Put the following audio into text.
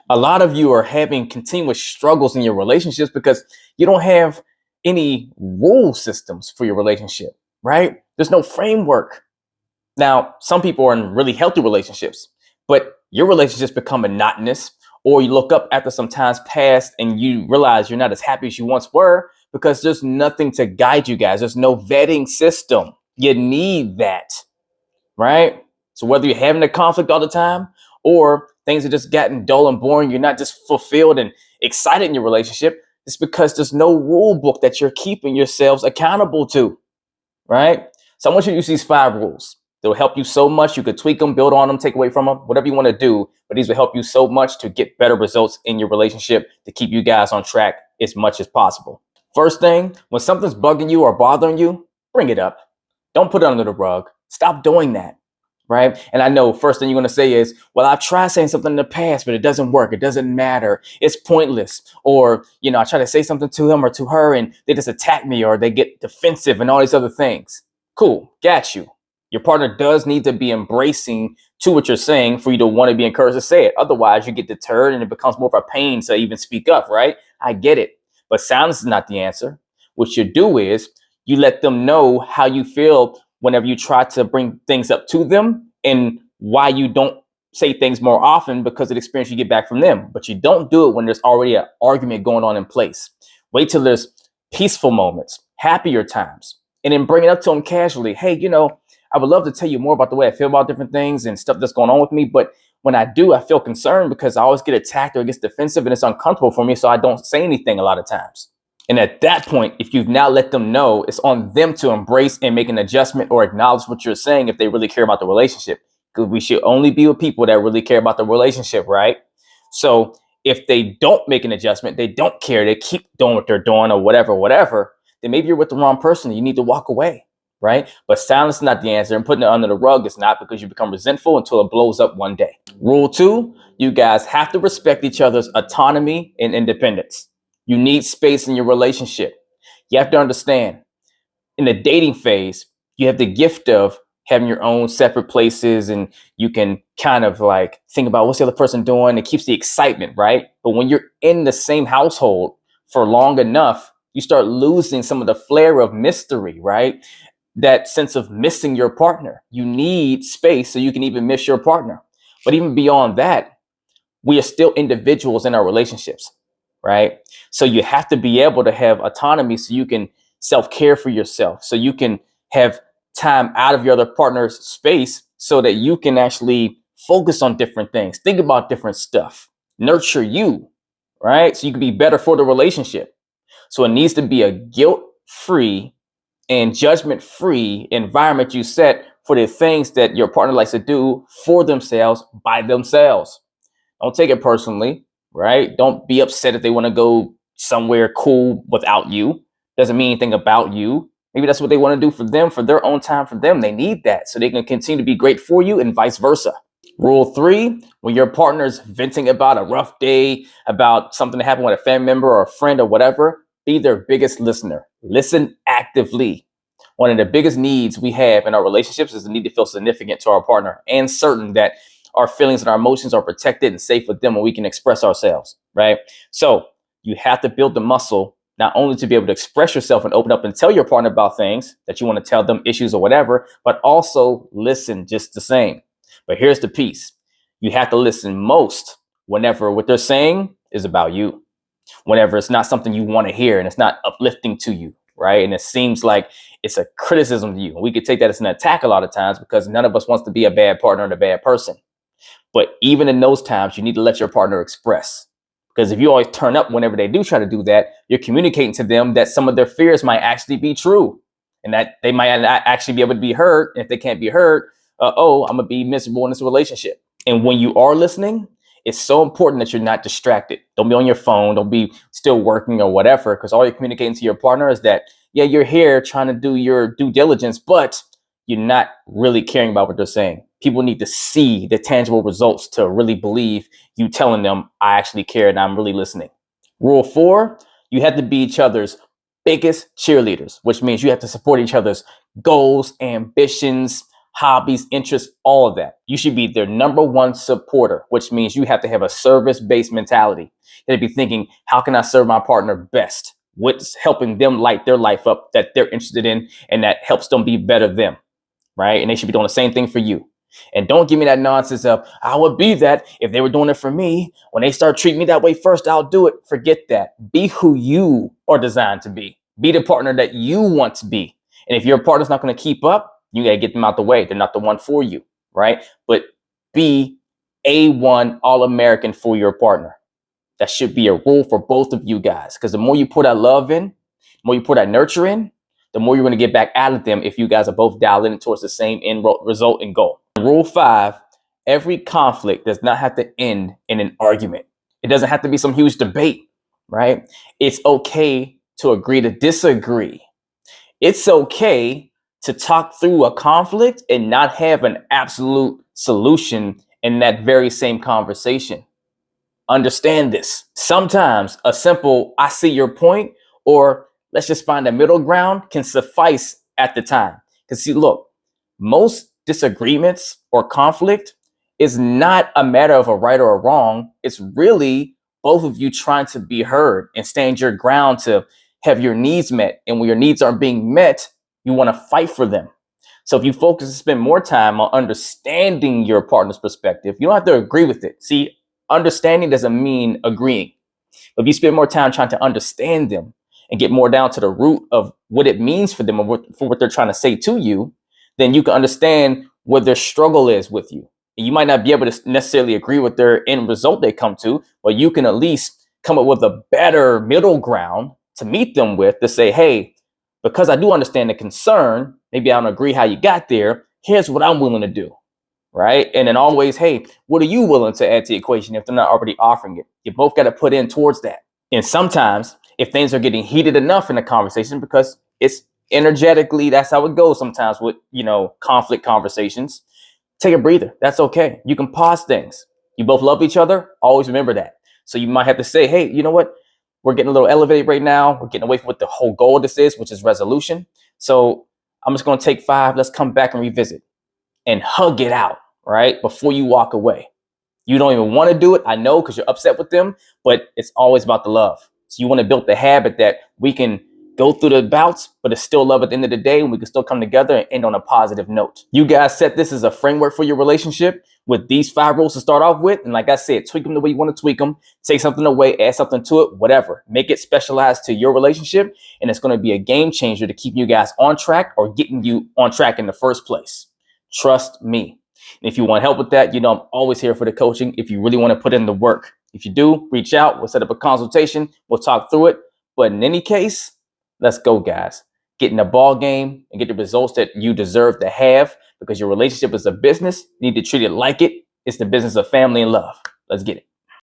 A lot of you are having continuous struggles in your relationships because you don't have any rule systems for your relationship, right? There's no framework. Now, some people are in really healthy relationships, but your relationships become monotonous, or you look up after some times past and you realize you're not as happy as you once were because there's nothing to guide you guys. There's no vetting system. You need that, right? So whether you're having a conflict all the time or things are just getting dull and boring, you're not just fulfilled and excited in your relationship, it's because there's no rule book that you're keeping yourselves accountable to, right? So I want you to use these 5 rules. They'll help you so much. You could tweak them, build on them, take away from them, whatever you want to do. But these will help you so much to get better results in your relationship to keep you guys on track as much as possible. First thing, when something's bugging you or bothering you, bring it up. Don't put it under the rug. Stop doing that. Right. And I know first thing you're going to say is, well, I've tried saying something in the past, but it doesn't work. It doesn't matter. It's pointless. Or, I try to say something to him or to her and they just attack me or they get defensive and all these other things. Cool. Got you. Your partner does need to be embracing to what you're saying for you to want to be encouraged to say it. Otherwise, you get deterred and it becomes more of a pain to even speak up. Right. I get it. But silence is not the answer. What you do is you let them know how you feel whenever you try to bring things up to them and why you don't say things more often because of the experience you get back from them. But you don't do it when there's already an argument going on in place. Wait till there's peaceful moments, happier times, and then bring it up to them casually. Hey, I would love to tell you more about the way I feel about different things and stuff that's going on with me. But when I do, I feel concerned because I always get attacked or it gets defensive and it's uncomfortable for me. So I don't say anything a lot of times. And at that point, if you've now let them know, it's on them to embrace and make an adjustment or acknowledge what you're saying if they really care about the relationship. Because we should only be with people that really care about the relationship, right? So if they don't make an adjustment, they don't care, they keep doing what they're doing or whatever, then maybe you're with the wrong person. You need to walk away, right? But silence is not the answer, and putting it under the rug is not, because you become resentful until it blows up one day. Rule 2, you guys have to respect each other's autonomy and independence. You need space in your relationship. You have to understand, in the dating phase, you have the gift of having your own separate places and you can kind of like think about what's the other person doing. It keeps the excitement, right? But when you're in the same household for long enough, you start losing some of the flair of mystery, right? That sense of missing your partner. You need space so you can even miss your partner. But even beyond that, we are still individuals in our relationships, right? So you have to be able to have autonomy so you can self-care for yourself, so you can have time out of your other partner's space so that you can actually focus on different things, think about different stuff, nurture you, right? So you can be better for the relationship. So it needs to be a guilt-free and judgment-free environment you set for the things that your partner likes to do for themselves by themselves. Don't take it personally, right? Don't be upset if they want to go somewhere cool without you. Doesn't mean anything about you. Maybe that's what they want to do for them, for their own time, for them. They need that so they can continue to be great for you and vice versa. Rule 3, when your partner's venting about a rough day, about something that happened with a family member or a friend or whatever, be their biggest listener. Listen actively. One of the biggest needs we have in our relationships is the need to feel significant to our partner and certain that our feelings and our emotions are protected and safe with them when we can express ourselves, right? So you have to build the muscle not only to be able to express yourself and open up and tell your partner about things that you want to tell them, issues or whatever, but also listen just the same. But here's the piece. You have to listen most whenever what they're saying is about you, whenever it's not something you want to hear and it's not uplifting to you, right? And it seems like it's a criticism to you. We could take that as an attack a lot of times because none of us wants to be a bad partner and a bad person. But even in those times, you need to let your partner express. Because if you always turn up whenever they do try to do that, you're communicating to them that some of their fears might actually be true and that they might not actually be able to be heard. And if they can't be heard, I'm going to be miserable in this relationship. And when you are listening, it's so important that you're not distracted. Don't be on your phone. Don't be still working or whatever, because all you're communicating to your partner is that, yeah, you're here trying to do your due diligence, but you're not really caring about what they're saying. People need to see the tangible results to really believe you telling them, I actually care and I'm really listening. Rule 4, you have to be each other's biggest cheerleaders, which means you have to support each other's goals, ambitions, hobbies, interests, all of that. You should be their number one supporter, which means you have to have a service-based mentality. They'd be thinking, how can I serve my partner best? What's helping them light their life up that they're interested in and that helps them be better them, right? And they should be doing the same thing for you. And don't give me that nonsense of, I would be that if they were doing it for me. When they start treating me that way first, I'll do it. Forget that. Be who you are designed to be. Be the partner that you want to be. And if your partner's not going to keep up, you got to get them out the way. They're not the one for you, right? But be A1 All-American for your partner. That should be a rule for both of you guys. Because the more you put that love in, the more you put that nurture in, the more you're going to get back out of them if you guys are both dialed in towards the same end result and goal. Rule 5, every conflict does not have to end in an argument. It doesn't have to be some huge debate, right? It's okay to agree to disagree. It's okay to talk through a conflict and not have an absolute solution in that very same conversation. Understand this. Sometimes a simple, I see your point, or let's just find a middle ground can suffice at the time. Because see, look, most disagreements or conflict is not a matter of a right or a wrong. It's really both of you trying to be heard and stand your ground to have your needs met. And when your needs aren't being met, you want to fight for them. So if you focus and spend more time on understanding your partner's perspective, you don't have to agree with it. See, understanding doesn't mean agreeing. But if you spend more time trying to understand them and get more down to the root of what it means for them or for what they're trying to say to you, then you can understand what their struggle is with you. And you might not be able to necessarily agree with their end result they come to, but you can at least come up with a better middle ground to meet them with to say, hey, because I do understand the concern, maybe I don't agree how you got there. Here's what I'm willing to do. Right. And then always, hey, what are you willing to add to the equation if they're not already offering it? You both got to put in towards that. And sometimes if things are getting heated enough in the conversation, because it's energetically, that's how it goes sometimes with, conflict conversations, take a breather. That's okay. You can pause things. You both love each other. Always remember that. So you might have to say, hey, you know what? We're getting a little elevated right now. We're getting away from what the whole goal of this is, which is resolution. So I'm just going to take 5. Let's come back and revisit and hug it out, right? Before you walk away. You don't even want to do it. I know, because you're upset with them, but it's always about the love. So you want to build the habit that we can go through the bouts, but it's still love at the end of the day, and we can still come together and end on a positive note. You guys set this as a framework for your relationship with these 5 rules to start off with. And like I said, tweak them the way you want to tweak them, take something away, add something to it, whatever. Make it specialized to your relationship. And it's going to be a game changer to keep you guys on track or getting you on track in the first place. Trust me. And if you want help with that, I'm always here for the coaching. If you really want to put in the work, if you do, reach out. We'll set up a consultation. We'll talk through it. But in any case, let's go, guys. Get in the ball game and get the results that you deserve to have, because your relationship is a business. You need to treat it like it. It's the business of family and love. Let's get it.